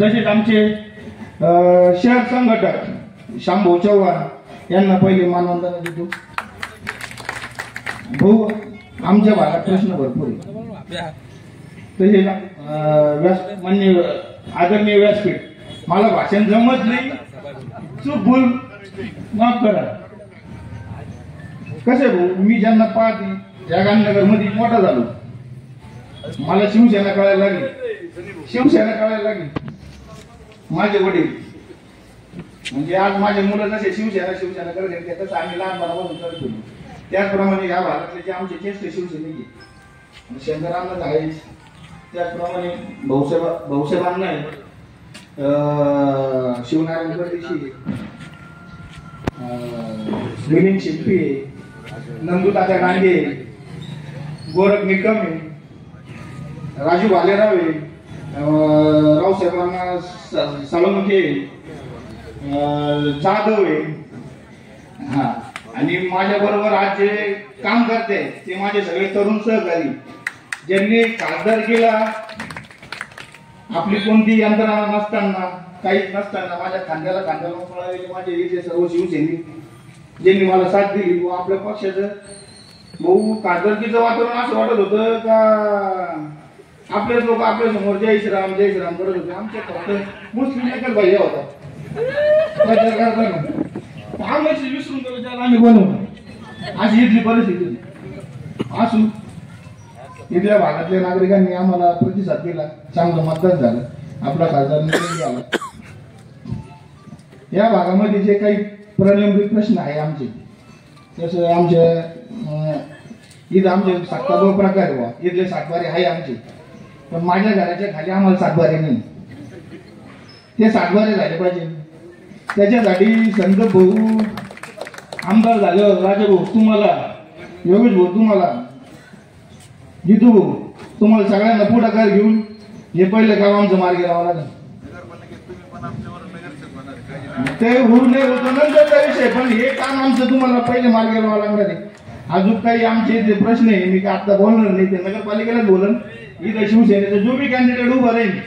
तसेच आमचे शहर संघटक शांभू चव्हाण यांना पहिले मानवंदना देतो। भाऊ आमच्या भागात प्रश्न भरपूर आहे, तसे मान्य आदरणीय व्यासपीठ मला भाषण जमत नाही, चूक भूल माफ करा। कसे भाऊ मी ज्यांना पाहते या गांधीनगर मध्ये मोठा झालो, मला शिवसेना कळायला लागली, माझे वडील म्हणजे आज माझे मुलं जसे शिवसेना करत तसं आम्ही लहानपणापासून करत होतो। त्याचप्रमाणे या भागातले जे आमचे ज्येष्ठ शिवसैनिक शंकरांना आहे, त्याचप्रमाणे भाऊसाहेबांना आहे, शिवनारायण परदेशी, मिलिंद शिल्पी, नंदुतात्या डांगे, गोरख निकम आहे, राजू भालेराव आहे, रावसाहेबांना साळुंखे, जाधव आहे। हा, आणि माझ्या बरोबर आज जे काम करते ते माझे सगळे तरुण सहकारी, ज्यांनी खासदारकीला आपली कोणती यंत्रणा नसताना, काहीच नसताना माझ्या खांद्याला पळालेले माझे इथे सर्व शिवसैनिक, ज्यांनी मला साथ दिली व आपल्या पक्षाचं भाऊ खासदारकीचं वातावरण असं वाटत होतं का आपलेच लोक आपल्या समोर जय श्रीराम करत होते। आमच्या फक्त मुस्लिम एकच भैया होता प्रचार करताना, आम्ही विसरून गेलो त्याला आम्ही बनवलं, अशी इथली परिस्थिती असू इथल्या भागातल्या नागरिकांनी आम्हाला प्रतिसाद दिला, चांगलं मतदान झालं, आपला खासदार निवडून झाला। या भागामध्ये जे काही प्रलंबित प्रश्न आहे आमचे, तसं आमच्या इथं आमचे सातबारा प्रकार व्हा, इथले सातबारे आहे आमचे, पण माझ्या घराच्या खाली आम्हाला सातबारे नाही, ते सातबारे झाले पाहिजे। त्याच्यासाठी संत भाऊ आमदार झाल्यावर राजे भाऊ तुम्हाला, योगेश भाऊ तुम्हाला, जितू भाऊ तुम्हाला सगळ्यांना पुढाकार घेऊन हे पहिले काम आमचं मार्गी लावावं लागेल। ते उरले होतं नंतरचा विषय, पण हे काम आमचं तुम्हाला पहिले मार्गी लावावं लागणार आहे। अजून काही आमचे जे प्रश्न आहे मी आता बोलणार नाही, ते नगरपालिकेलाच बोलन। इथं शिवसेनेचा जो बी कॅन्डिडेट उभा राहील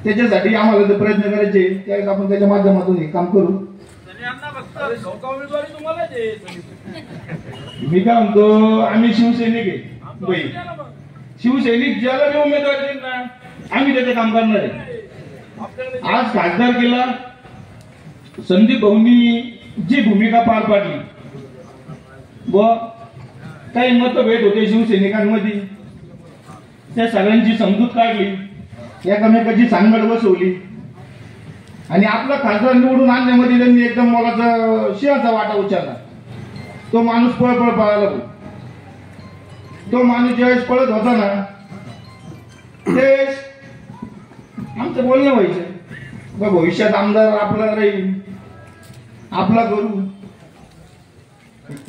त्याच्यासाठी आम्हाला ते प्रयत्न करायचे, त्यावेळेस आपण त्याच्या माध्यमातून हे काम करू। मी काय म्हणतो, आम्ही शिवसैनिक आहे, शिवसैनिक ज्याला बी उमेदवार देईल ना आम्ही त्याचं काम करणार आहे। आज खासदार केला संदीप भाऊंनी जी भूमिका पार पाडली व काही मतभेद होते शिवसैनिकांमध्ये, त्या सगळ्यांची समजूत काढली, एकमेकाची सांगड बसवली आणि आपला खासदार निवडून आणण्यामध्ये त्यांनी एकदम मोलाचा सिंहाचा वाटा उचलला। तो माणूस पळपळ पळाला, तो माणूस ज्यावेळेस पळत होता ना त्यावेळेस आमचं बोलणं व्हायचं बा भविष्यात आमदार आपला राहील, आपला करू,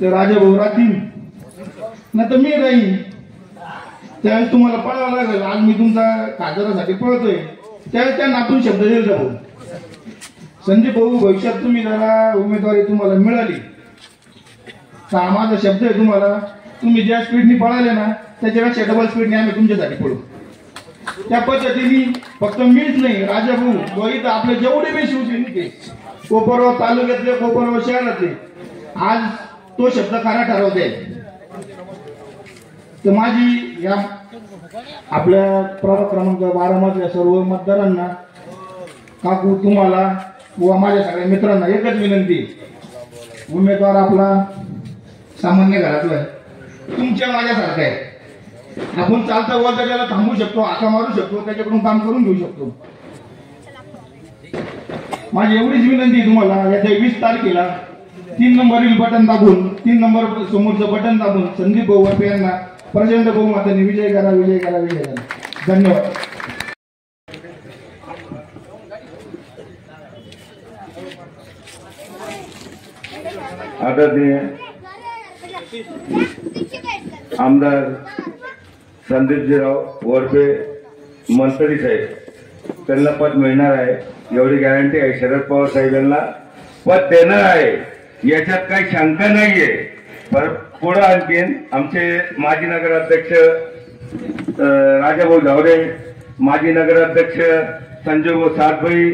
तर राजा भाऊ राहतील ना तर मी राहील, त्यावेळेस तुम्हाला पळावं लागेल। आज मी तुमचा खासदारासाठी पळतोय, त्यावेळेस त्यांना आपण शब्द दिला भाऊ संजय भाऊ भविष्यात तुम्ही जरा उमेदवारी तुम्हाला मिळाली तर माझा शब्द आहे तुम्हाला, तुम्ही ज्या स्पीडने पळाले ना त्याच्यापेक्षा डबल स्पीडने आम्ही तुमच्यासाठी पळू। त्या पद्धतीने फक्त मीच नाही, राजा भाऊ व इथं आपले जेवढे बी शिवसैनिक आहे कोपरगाव तालुक्यातले, कोपरगाव शहरातले, आज तो शब्द खरा ठरवते। तर माझी या आपल्या प्रभाग क्रमांक 12 मधल्या सर्व मतदारांना, काकू तुम्हाला व माझ्या सगळ्या मित्रांना एकच विनंती, उमेदवार आपला सामान्य घरातला आहे, तुमच्या माझ्यासारखा आहे, आपण चालता बोलता त्याला थांबवू शकतो, हाका मारू शकतो, त्याच्याकडून काम करून घेऊ शकतो। माझी एवढीच विनंती तुम्हाला, येत्या 20 तारखेला 3 नंबरील बटन दाबून, 3 नंबर समोरचं बटन दाबून संदीप भाऊ वरपे यांना प्रचंड बहुमताने विजय करा, विजय करा, विजय करा। धन्यवाद। आदरणीय आमदार संदीपजीराव वरपे मंत्री साहेब, त्यांना पद मिळणार आहे एवढी गॅरंटी आहे। शरद पवार साहेब यांना पद देणार आहे याच्यात काही शंका नाहीये। पर पुढे आणखीन आमचे माजी नगराध्यक्ष राजाभाऊ झावरे, माजी नगराध्यक्ष संजू सातभाई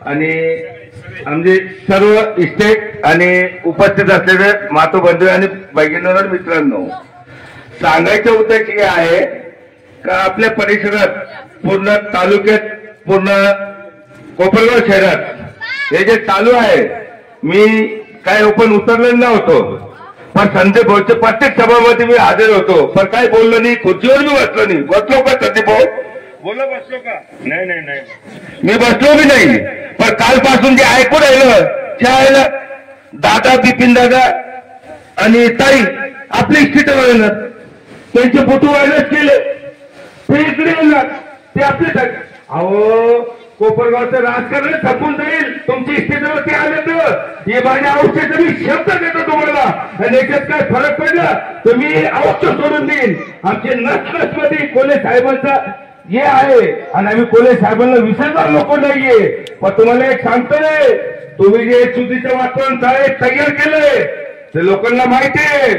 आणि आमचे सर्व इस्टेट आणि उपस्थित असलेले मातो बंधू आणि भगिनींनो मित्रांनो, सांगायचं उद्देश हे आहे का आपल्या परिसरात पूर्ण तालुक्यात पूर्ण कोपरगाव शहरात हे जे चालू आहे, मी काय ओपन उतरलेलं नव्हतो पण संदीप भाऊच्या प्रत्येक सभामध्ये मी हजर होतो, पण काय बोललो नाही, खुर्चीवर मी बसलो नाही. बसलो का संदीप भाऊ? बोला बसलो का? नाही नाही नाही, मी बसलो बी नाही. पण कालपासून जे ऐकू राहिलं त्याला दादा बिपिन दादा आणि ताई आपली स्थिती येणार, त्यांचे फोटो व्हायरस केले, ते इकडे येणार, ते आपले. अहो कोपरगावचं राजकारण संपून जाईल तुमची स्थितीवरती आले तर. हे माझ्या औषध मी शब्द देतो तुम्हाला, आणि याच्यात काय फरक पडला तर मी अवश्य सोडून देईन. आमचे नस मध्ये कोले साहेबांचा हे आहे आणि आम्ही कोले साहेबांना विसरणार नको नाहीये. पण तुम्हाला एक सांगतोय, तुम्ही जे चुकीचं वातावरण तयार केलंय ते लोकांना माहिती आहे.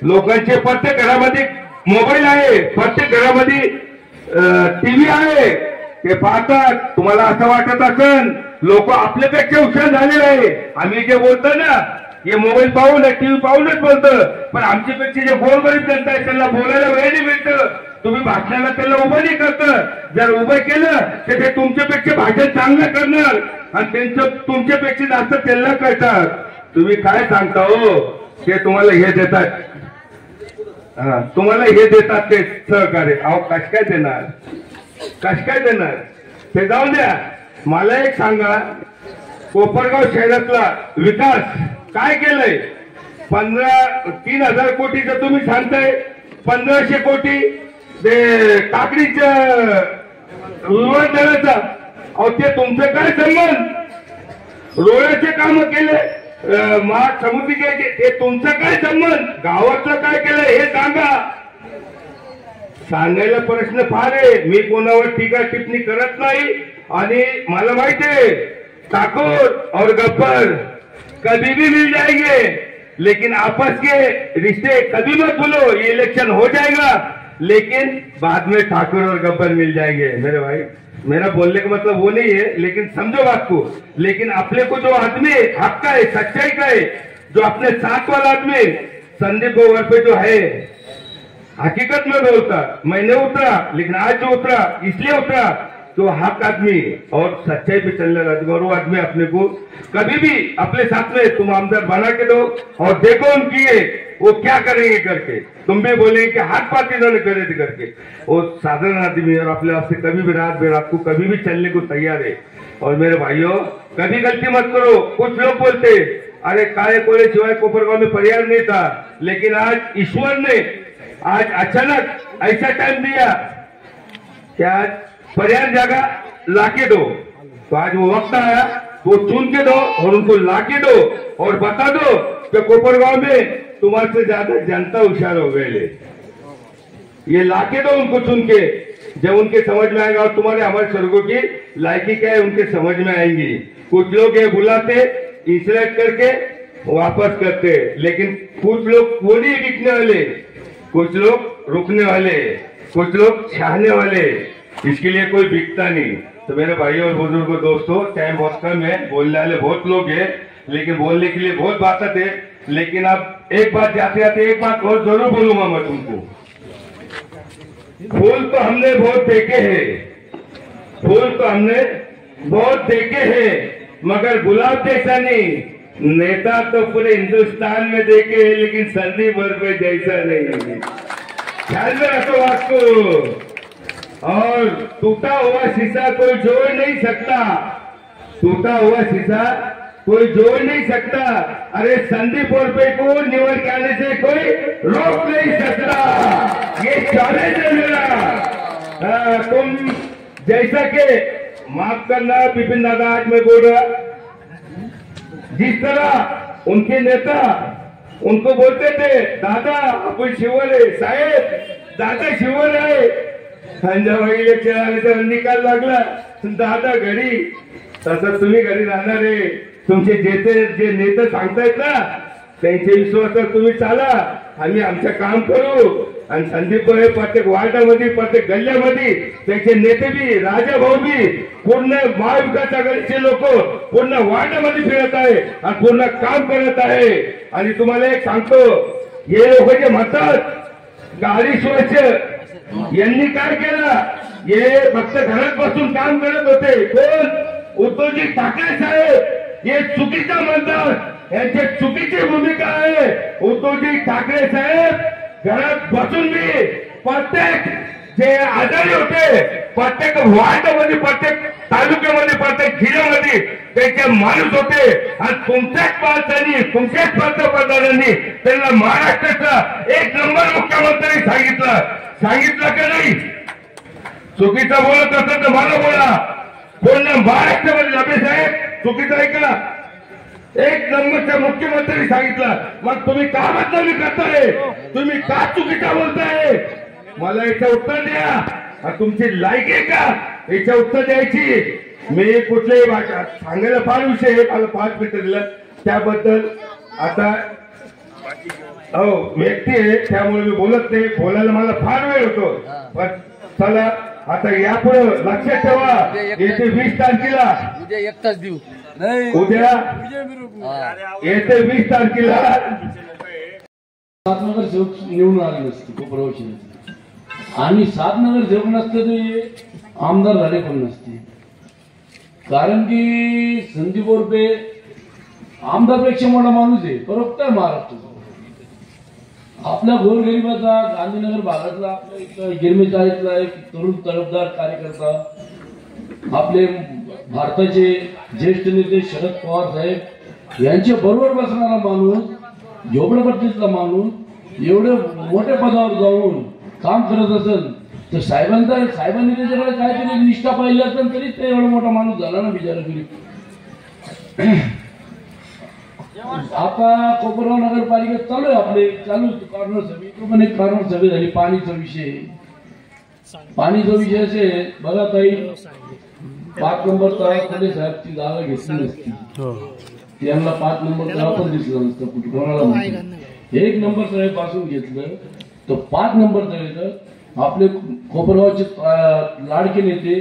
लोकांचे प्रत्येक घरामध्ये मोबाईल आहे, प्रत्येक घरामध्ये टीव्ही आहे, ते पाहतात. तुम्हाला असं वाटत असेल लोक आपल्यापेक्षा हुशार झालेले आहे. आम्ही जे बोलतो ना हे मोबाईल पाहून टीव्ही पाहूनच बोलतं, पण आमच्यापेक्षा जे गोरगरीब जनता आहे त्यांना बोलायला वेळ नाही मिळतं. तुम्ही भाषणाला त्याला उभं नाही करत. जर उभं केलं तर ते तुमच्यापेक्षा भाषण चांगलं करणार आणि त्यांचं तुमच्यापेक्षा जास्त त्यांना कळतात. तुम्ही काय सांगता हो, ते तुम्हाला हे देतात, तुम्हाला हे देतात ते सहकार्य. अहो कश काय देणार, कश काय देणार ते जाऊन द्या. मला एक सांगा, कोपरगाव शहरातला विकास काय केलंय? 3,000 कोटीचं तुम्ही सांगताय, 1,500 कोटी ते काकडीच्या विमानतळाचा. अहो ते तुमचं काय संबंध? रोडाचे काम केले, समुद्री घ्यायचे, ते तुमचं काय संबंध? गावातलं काय केलं हे सांगा. सांगायला प्रश्न फार आहे. मी कोणावर टीका टिप्पणी करत नाही आणि मला माहिती है ठाकुर और गब्बर कभी भी मिल जाएंगे, लेकिन आपस के रिश्ते कभी मत भूलो. ये इलेक्शन हो जाएगा लेकिन बाद में ठाकुर और गब्बर मिल जाएंगे. मेरे भाई, मेरा बोलने का मतलब वो नहीं है, लेकिन समझो बात को. लेकिन अपने को जो आदमी हक का है, सच्चाई का है, जो अपने साथ वाला आदमी संदीप गौर पे जो है, हकीकत में बोलता, मैंने उतरा, लेकिन आज जो उतरा इसलिए उतरा तो हक आदमी और सच्चाई पे चलने वाला आदमी, और वो आदमी अपने को कभी भी अपने साथ में तुम आमदार बना के दो और देखो उनकी वो क्या करेंगे करके. तुम भी बोलेंगे कि हाथ पात इन्होंने करे थे करके. वो साधारण आदमी और अपने आप से कभी भी रात बेरात को कभी भी चलने को तैयार है. और मेरे भाइयों, कभी गलती मत करो. कुछ लोग बोलते अरे काले कोले सिवाय कोपरगांव में पर्याय नहीं था, लेकिन आज ईश्वर ने आज अचानक ऐसा टाइम दिया कि आज पर्याय जगह लाके दो. तो आज वो वक्त आया, वो चुन के दो और उनको लाके दो और बता दो कि कोपरगांव में तुम्हारे से ज्यादा जनता होशियार हो गए. ये लाके दो उनको चुन के. जब उनके समझ में आएगा और तुम्हारे हमारे स्वर्गों की लायकी क्या है उनके समझ में आएंगी. कुछ लोग ये बुलाते, इंसलेक्ट करके वापस करते, लेकिन कुछ लोग वो नहीं बिकने वाले, कुछ लोग रुकने वाले, कुछ लोग चाहने वाले. इसके लिए कोई बिकता नहीं. तो मेरे भाइयों और बुजुर्गों दोस्तों, टाइम बहुत कम है, बोलने वाले बहुत लोग हैं, लेकिन बोलने के लिए बहुत बातें थे. लेकिन अब एक बात जाते जाते एक बात और जरूर बोलूंगा मैं तुमको. फूल तो हमने बहुत देखे हैं, फूल तो हमने बहुत देखे हैं, मगर गुलाब जैसा नहीं. नेता तो पूरे हिंदुस्तान में देखे हैं, लेकिन संदीप वर्मा जैसा नहीं. ख्याल में रखो बात को. और टूटा हुआ शीशा कोई जोड़ नहीं सकता, टूटा हुआ शीशा कोई जोड़ नहीं सकता. अरे संदीप वर्मा को निवड के आने से कोई रोक नहीं सकता. ये चैलेंज है मेरा. तुम जैसा के माफ करना बिपिन दादा, आज मैं बोल रहा, जिस तरह उनके नेता उनको बोलते थे दादा आपण शिवले साहेब, दादा शिवले आहे. संजय इलेक्शन आले तर निकाल लागला, दादा घरी. तसं तुम्ही घरी राहणार आहे. तुमचे जे नेते सांगतायत ना त्यांच्या विश्वासावर तुम्ही चाला. आम्ही आमचं काम करू. आणि संदीप भाऊ हे प्रत्येक वार्डामध्ये प्रत्येक गल्ल्यामध्ये त्याचे नेते बी राजा भाऊ बी पूर्ण महाविकास आघाडीचे लोक पूर्ण वार्डामध्ये फिरत आहे आणि पूर्ण काम करत आहे. आणि तुम्हाला एक सांगतो, हे लोक जे म्हणतात 2.5 वर्ष यांनी काय केलं, हे फक्त घरात बसून काम करत होते. कोण? उद्धवजी ठाकरे साहेब. हे चुकीचं म्हणतात, यांची चुकीची भूमिका आहे. उद्धवजी ठाकरे साहेब घरात बसून मी प्रत्येक जे आजारी होते प्रत्येक वार्डामध्ये प्रत्येक तालुक्यामध्ये प्रत्येक जिल्ह्यामध्ये त्यांचे माणूस होते. आणि तुमच्याच माणसांनी तुमच्याच पंतप्रधानांनी त्यांना महाराष्ट्राचा 1 नंबर मुख्यमंत्री सांगितलं का नाही? चुकीचं बोलत असेल तर मला बोला. पूर्ण महाराष्ट्रामध्ये लबे साहेब चुकीचं आहे का? 1 नंबरचा मुख्यमंत्री सांगितलं, मग तुम्ही का बदनामी करताय? तुम्ही का चुकीचा बोलताय? मला याचं उत्तर द्या. तुमची लायकी आहे का याचं उत्तर द्यायची? मी कुठल्याही भाषा सांगायला फार विषय आहे, मला 5 मिनिटं दिलं त्याबद्दल. आता व्यक्ती आहे त्यामुळे मी बोलत नाही, बोलायला मला फार वेळ होतो. पण चला आता यापुढे लक्षात ठेवा, येते 20 तारखेला उद्या 1 तास देऊ. उद्या येते 20 तारखेला सातनगर सेवक निवडून आले नसते कोपरावशी, आणि सातनगर सेवक नसते ते आमदार झाले पण नसते. कारण की संदीप ओरपे आमदारपेक्षा मोठा माणूस आहे बरोबर महाराष्ट्राचा. आपल्या गोरगरिबाचा गांधीनगर भागातला आपल्या गिरमी चाळीतला एक तरुण तडफदार कार्यकर्ता, आपले भारताचे ज्येष्ठ नेते शरद पवार साहेब यांच्या बरोबर बसणारा माणूस, झोपडपट्टीतला माणूस एवढे मोठ्या पदावर जाऊन काम करत असेल तर साहेबांनी त्याच्याकडे काहीतरी निष्ठा पाहिली असेल तरी ते एवढा मोठा माणूस झाला ना बिचारा गरीब. आता कोपरगाव नगरपालिकेत चालू आहे चालू कॉर्नर सभे, तो पण एक कॉर्नर सभे झाली. पाणीचा विषय असे बघा ताई, 5 नंबर तळात साहेब ती जागा घेतली नसती, त्यांना 5 नंबर तळा पण दिसलं नसतं कुठे कोणाला. 1 नंबर तळेपासून घेतलं तर 5 नंबर तळे आपले कोपरगावचे लाडके नेते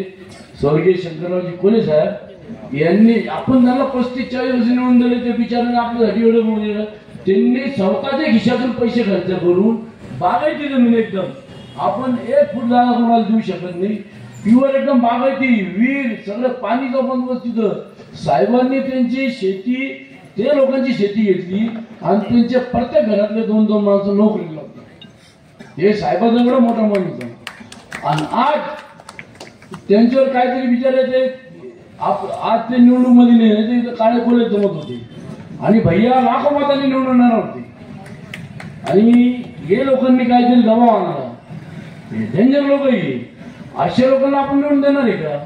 स्वर्गीय शंकररावजी कोले साहेब यांनी आपण त्यांना 35-40 वर्ष निवडून दिले. ते बिचाराने आपल्यासाठी एवढं मिळवलं, त्यांनी स्वतःच्या खिशातून पैसे खर्च करून बागायती जमीन एकदम आपण 1 फूट जागा कोणाला देऊ शकत नाही, प्युअर एकदम बागायती विहीर सगळं पाणीचा बंदोबस्त तिथं. साहेबांनी त्यांची शेती ते लोकांची शेती घेतली आणि त्यांच्या प्रत्येक घरातले 2-2 माणसं नोकरी लागतात. हे साहेबांचा एवढा मोठा माणूस आहे. आणि आज त्यांच्यावर काहीतरी विचारायचे, आज ते निवडणूक मध्ये नाही ते काळे कोले जमत होते आणि भैया लाखो मतांनी निवडून येणार होते. आणि हे लोकांनी काहीतरी दबाव आणला, डेंजर लोक आहे. अशा लोकांना आपण निवडून देणार आहे का?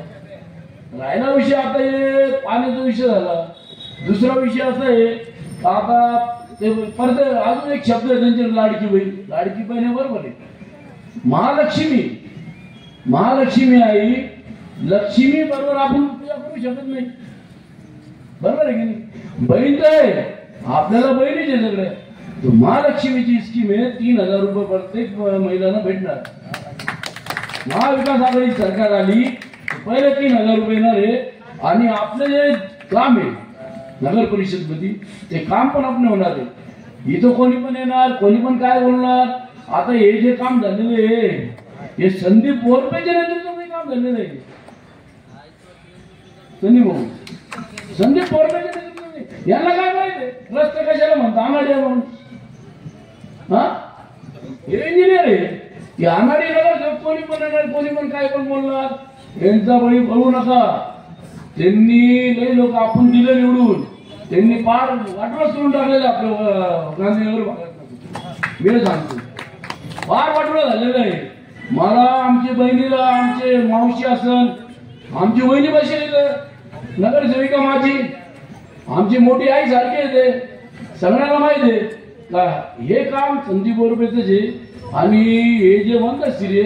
राहिला विषय आता हे पाण्याचा विषय झाला. दुसरा विषय असा आहे आता ते परत अजून एक शब्द आहे त्यांच्या लाडकी बहीण आहे बरोबर आहे. महालक्ष्मी आई लक्ष्मी बरोबर आपण पूजा करू शकत नाही बरोबर आहे की नाही? बहीण तर आहे आपल्याला, बहिणीच आहे सगळे. तो महालक्ष्मीची स्कीम आहे 3,000 रुपये प्रत्येक महिलांना भेटणार. महाविकास आघाडी सरकार आली पहिले 3,000 रुपये येणार आहे. आणि आपलं जे काम आहे नगर परिषद मध्ये ते काम पण आपण होणार आहे. इथं कोणी पण येणार, कोणी पण काय बोलणार. आता हे जे काम झालेले आहे हे संदीप बोरपेच्या नेतृत्वामध्ये काम झालेलं आहे. संदीप बोरपेच्या नेतृत्वामध्ये यांना काय माहिती रस्ते कशाला म्हणतात आनाडी म्हणून. हे इंजिनियर आहे की आनाडी नगर कोणी पण येणार कोणी पण काय पण बोलणार. यांचा बळी पडू नका. त्यांनी लई लोक आपण दिले निवडून त्यांनी पार वाटवा सोडून टाकलेलं आपलं गांधीनगर भागात. मी सांगतो फार वाटवा झालेलं आहे. मला आमची बहिणीला आमचे मावशी असन आमची वहिनी बसेल नगरसेविका माझी आमची मोठी आई सारखी येते सगळ्यांना माहिती आहे का हे काम संदीप बोरपेचं आहे. आणि हे जे म्हणतात सिरे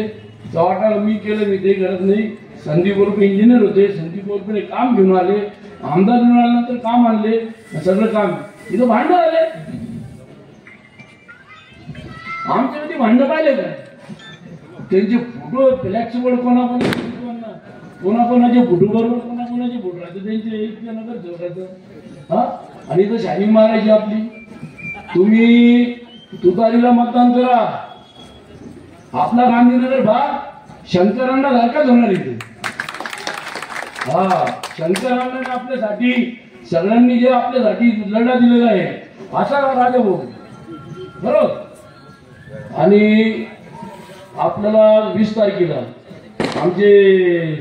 वाटायला मी केलं मी ते करत नाही. संदीप बोरपे इंजिनियर होते. संदीप बोरपे काम घेऊन आले, आमदार घेऊन आल्यानंतर काम आणले, सगळं काम इथं भांडण आले. आमच्यामध्ये भांडणं पाहिले का? त्यांचे फोटो फ्लॅक्सवर कोणाकोणाचे फोटो बरोबर कोणाकोणाचे फोटो राहते त्यांचे एक नगर ठेवायचं. हा, आणि इथं शाही मारायची आपली. तुम्ही तुतारीला मतदान करा. आपला गांधीनगर भाग शंकरांना सारखाच होणार इथे. हा, शंकरांना आपल्यासाठी सगळ्यांनी जे आपल्यासाठी लढा दिलेला आहे असा राजा भाऊ बरोबर. आणि आपल्याला 20 तारखेला आमचे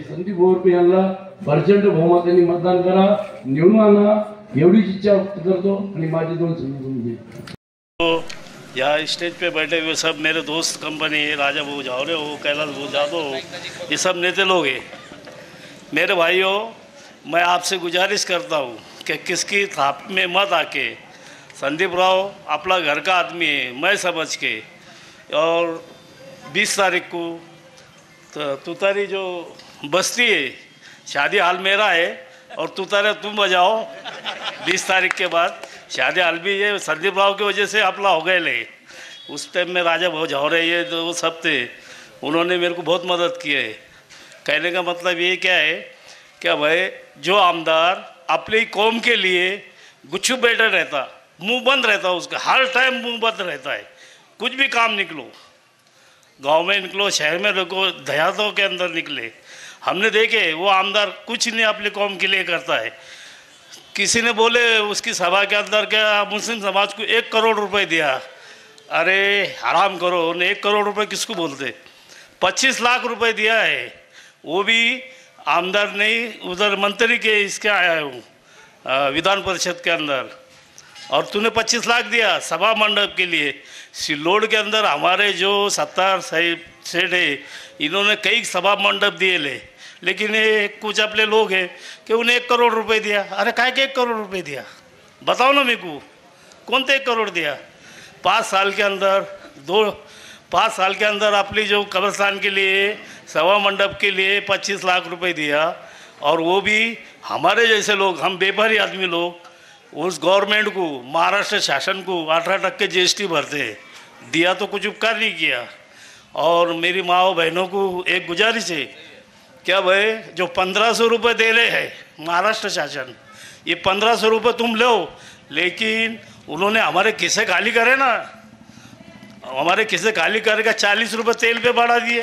संदीप बोरपे यांना प्रचंड बहुमताने मतदान करा, निवडून आणा एवढीच इच्छा व्यक्त करतो. आणि माझे 2 संदेश यहाँ स्टेज पे बैठे हुए सब मेरे दोस्त कंपनी राजा भाऊ झावरे हो, कैलाश भाऊ जादव हो, ये सब नेता लोग हैं. मेरे भाइयों, मैं आपसे गुजारिश करता हूँ कि किसकी थाप में मत आके, संदीप राव अपना घर का आदमी है मैं समझ के, और 20 तारीख को तो तुतारी जो बस्ती है शादी हाल मेरा है और तुतारे तुम बजाओ. 20 तारीख के बाद शादी हाल भी ये संदीप राव की वजह से अपना हो गए ले. उस टाइम में राजा भाऊ झावरे ये जो सब थे उन्होंने मेरे को बहुत मदद की है. कहने का मतलब ये क्या है कि भाई जो आमदार अपनी कौम के लिए गुच्छू बैठा रहता, मुंह बंद रहता, उसका हर टाइम मुंह बंद रहता है. कुछ भी काम निकलो, गांव में निकलो, शहर में रखो, देहातों के अंदर निकले, हमने देखे वो आमदार कुछ नहीं अपनी कौम के लिए करता है. किसी ने बोले उसकी सभा के अंदर क्या मुस्लिम समाज को 1 करोड़ रुपए दिया. अरे हराम करो, उन्हें 1 करोड़ रुपए किसको बोलते? 25 लाख रुपए दिया है, वो भी आमदार नहीं, उधर मंत्री के इसके आया हूँ विधान परिषद के अंदर. और तूने 25 लाख दिया सभा मंडप के लिए. सिल्लोड के अंदर हमारे जो सत्तार साहिब सेठ है इन्होंने कई सभा मंडप दिए ले, लेकिन ये कुछ अपने लोग हैं कि उन्हें 1 करोड़ रुपए दिया. अरे काय के 1 करोड़ रुपए दिया? बताओ ना मेरे को, कौन सा 1 करोड़ दिया? 5 साल के अंदर 5 साल के अंदर अपनी जो कब्रिस्तान के लिए सभा मंडप के लिए 25 लाख रुपए दिया. और वो भी हमारे जैसे लोग, हम व्यापारी आदमी लोग उस गवर्नमेंट को, महाराष्ट्र शासन को 18% GST भरते दिया, तो कुछ उपकार नहीं किया. और मेरी माँ बहनों को एक गुजारिश है, क्या भाई जो 1500 रुपये दे रहे हैं महाराष्ट्र शासन, ये 1500 रुपये तुम लो, लेकिन उन्होंने हमारे किस्से खाली करे ना, हमारे किस्से खाली करके 40 रुपये तेल पे बढ़ा दिए,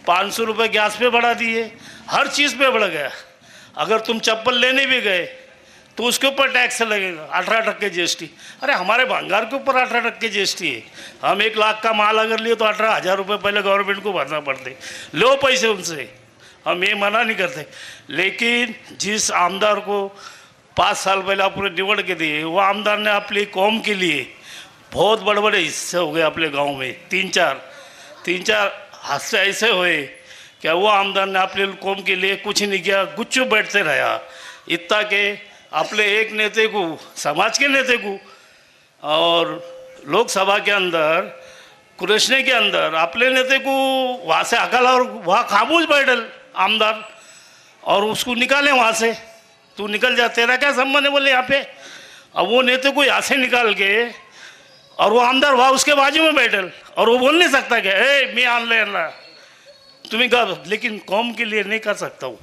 500 रुपये गैस पे बढ़ा दिए, हर चीज़ पे बढ़ गया. अगर तुम चप्पल लेने भी गए तो उसके ऊपर टैक्स लगेगा 18% GST. अरे हमारे भंगार के ऊपर 18% GST है. हम 1 लाख का माल अगर लिए तो 18,000 रुपये पहले गवर्नमेंट को भरना पड़ते. लो पैसे उनसे, हम ये मना नहीं करते, लेकिन जिस आमदार को 5 साल पहले आपने निवड़ के दिए, वो आमदार ने अपनी कौम के लिए बहुत बड़े बड़े हिस्से हो गए अपने गांव में. 3-4 हादसे ऐसे हुए क्या वो आमदार ने अपने कौम के लिए कुछ नहीं किया, गुच्चू बैठते रहा. इतना के अपने एक नेता को, समाज के नेता को, और लोकसभा के अंदर कुरेशने के अंदर अपने नेता को वहाँ से हकल और वहाँ खामोश बैठल आमदार, और उसको निकाले वहाँ से. तू निकल जा, तेरा क्या संबंध है बोले यहाँ पे. अब वो नेता को यहाँ से निकाल के और वो आमदार वहाँ उसके बाजू में बैठल, और वो बोल नहीं सकता क्या मैं आन लेना तुम्हें कहा, लेकिन कौम के लिए नहीं कर सकता हूँ.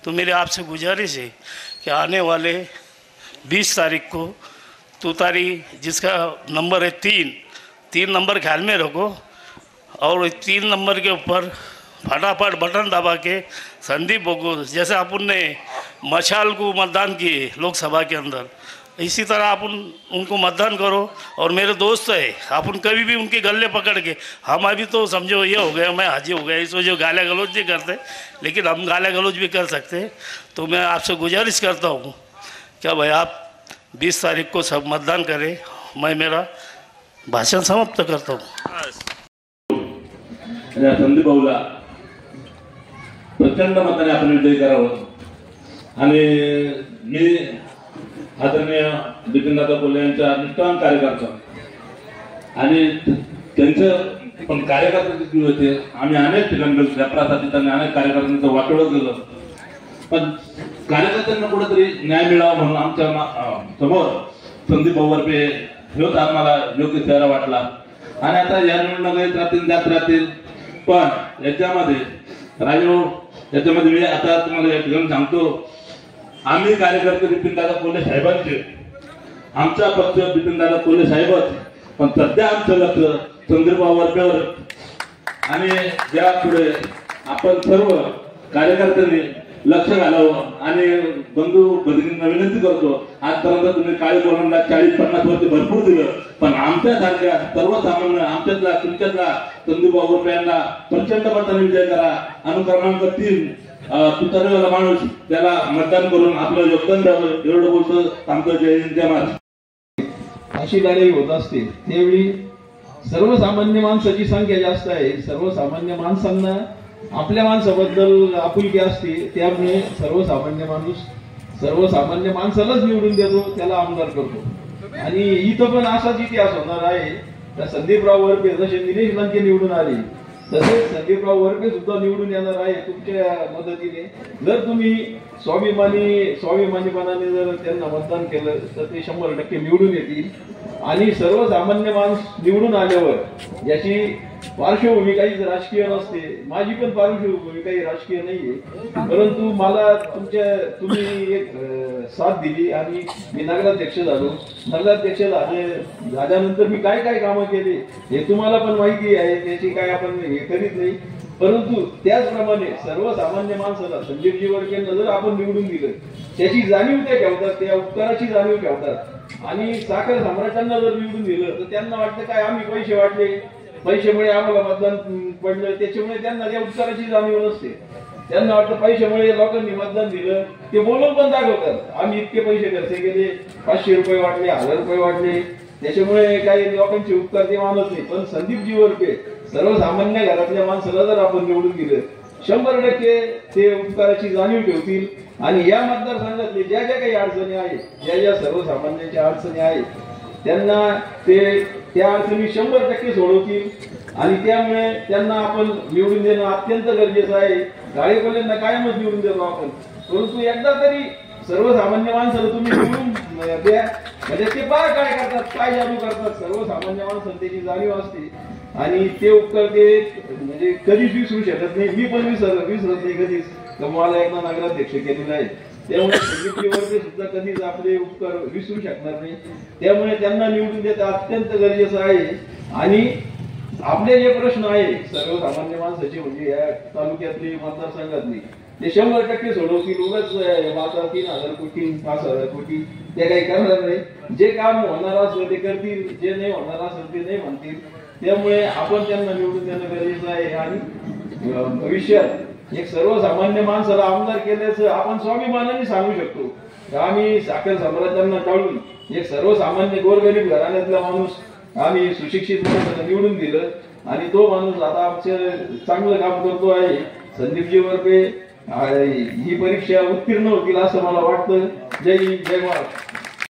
तो मेरे आपसे गुजारिश है कि आने वाले 20 तारीख को तुतारी जिसका नंबर है 3 नंबर ख्याल में रखो, और 3 नंबर के ऊपर फटाफट बटन दबा के संदीप को, जैसे अपन ने मशाल को मतदान किए लोकसभा के अंदर, इसी तरह अपन उनको मतदान करो. और मेरे दोस्त है, अपन कभी भी उनके गले पकड़ के, हम अभी तो समझो ये हो गया, मैं हाजी हो गया, इस वजह गाला गलौज नहीं करते, लेकिन हम गाला गलौज भी कर सकते हैं. तो मैं आपसे गुजारिश करता हूँ क्या भाई आप 20 तारीख को सब मतदान करें. मैं मेरा भाषण समाप्त करता हूँ. संदीप भाऊला प्रचंड मताने आपण विजयी करावं. आणि मी आदरणीय बिपिनदादा कोल्हे यांच्या निष्ठावान कार्यकर्ता, आणि त्यांचं पण कार्यकर्ते किती होते. आम्ही अनेक ठिकाणी व्यापारासाठी त्यांनी अनेक कार्यकर्त्यांचं वाटोळं केलं, पण कार्यकर्त्यांना कुठेतरी न्याय मिळावा म्हणून आमच्या समोर संदीप भाऊ वरपे हेच आम्हाला योग्य चेहरा वाटला. आणि आता या निवडणुका येत राहतील जात राहतील. पण याच्यामध्ये राजू याच्यामध्ये मी आता तुम्हाला या ठिकाणी सांगतो, आम्ही कार्यकर्ते बिपिनदादा कोल्हे साहेबांचे, आमचा पक्ष बिपिनदादा कोल्हे साहेबच, पण सध्या आमचं लक्ष चंद्रभाऊ वरपेवर आणि या पुढे आपण सर्व कार्यकर्त्यांनी लक्ष घालावं. आणि बंधू भगिनींना विनंती करतो, आजपर्यंत तुम्ही काही कोणाला 40-50 वर्ष भरपूर दिलं, पण आमच्यासारख्या सर्वसामान्य आमच्यातला तुमच्यातला चंद्रभाऊ वरपे यांना प्रचंड मताने विजय करा. अनुक्रमांक 3 तुतारीवाला माणूस त्याला मतदान करून आपलं योगदान द्यावं. एवढं बोलतो थांबतो. जय हिंद जय महाराष्ट्र. अशी लढाई होत असते त्यावेळी सर्वसामान्य माणसाची संख्या जास्त आहे. सर्वसामान्य माणसांना आपल्या माणसाबद्दल आपुलकी असते. त्यामुळे सर्वसामान्य माणसालाच निवडून देतो, त्याला आमदार करतो. आणि इथं पण असाच इतिहास होणार आहे. त्या संदीपराव वरपे जसे निलेश लंके निवडून आले, तसेच संदीपराव वरपे सुद्धा निवडून येणार आहे तुमच्या मदतीने. जर तुम्ही स्वाभिमानीपणाने जर त्यांना मतदान केलं तर ते 100% निवडून येतील. आणि सर्वसामान्य माणूस निवडून आल्यावर याची पार्श्वभूमी काहीच राजकीय नसते. माझी पण पार्श्वभूमी काही राजकीय नाहीये, परंतु मला तुम्ही एक साथ दिली आणि मी नगराध्यक्ष झालो. नगराध्यक्ष झाल्यानंतर मी काय काय कामं केले हे तुम्हाला पण माहिती आहे. त्याची काय आपण हे करीत नाही, परंतु त्याचप्रमाणे सर्वसामान्य माणसाला संदीपजी वरपेंना जर आपण निवडून दिलं, त्याची जाणीव ते ठेवतात, त्या उपकाराची जाणीव ठेवतात. आणि साखर सम्राटांना जर निवडून दिलं तर त्यांना वाटतं काय आम्ही पैसे वाटले, पैशामुळे आम्हाला मतदान पडलं, त्याच्यामुळे त्यांना त्या उपकाराची जाणीव नसते. त्यांना वाटतं पैशामुळे लोकांनी मतदान दिलं, ते बोलून पण दाखवतात आम्ही इतके पैसे खर्च केले, 500 रुपये वाटले, 1000 रुपये वाटले, त्याच्यामुळे काही लोकांचे उपकार ते मानत नाही. पण संदीपजी वरपे सर्वसामान्य घरातल्या माणसाला जर आपण निवडून दिलं 100% ते उपकाराची जाणीव ठेवतील. आणि या मतदारसंघातले ज्या ज्या काही अडचणी आहेत, ज्या सर्वसामान्यांच्या अडचणी आहेत, त्यांना ते त्या अडचणी 100% सोडवतील. आणि त्यामुळे त्यांना आपण निवडून देणं अत्यंत गरजेचं आहे. गाळेकोल्हेंना कायमच निवडून देतो आपण, परंतु एकदा तरी सर्वसामान्य माणसाला तुम्ही निवडून द्या, म्हणजे ते पहा काय करतात, काय जादू करतात. सर्वसामान्य माणसाला त्याची जाणीव असते आणि ते उपकार ते म्हणजे कधीच विसरू शकत नाही. मी पण विसरत नाही कधीच, तर मला एकदा नगराध्यक्ष केलेला आहे. त्यामुळे संदीपजी वरपे सुद्धा कधीच आपले उपकार विसरू शकणार नाही. त्यामुळे त्यांना निवडून देणं अत्यंत गरजेचं आहे. आणि आपले जे प्रश्न आहे सर्वसामान्य माणसाचे, म्हणजे या तालुक्यातली मतदारसंघातली, ते 100% सोडवतील. उगाच 3,000 कोटी 5,000 कोटी ते काही करणार नाही. जे काम होणार असेल ते करतील, जे नाही होणार असेल ते नाही म्हणतील. त्यामुळे आपण त्यांना निवडून देणं गरजेचं आहे. आणि भविष्यात एक सर्वसामान्य माणसाला आमदार केल्याचं आपण स्वाभिमानाने सांगू शकतो. आम्ही साखर सम्राटांना टाळून एक सर्वसामान्य गोरगरीब घराण्यातला माणूस आम्ही सुशिक्षित माणसाला निवडून दिलं आणि तो माणूस आता आमचं चांगलं काम करतो आहे. संदीपजी वरपे ही परीक्षा उत्तीर्ण होतील असं मला वाटतं. जय हिंद जय महाराष्ट्र.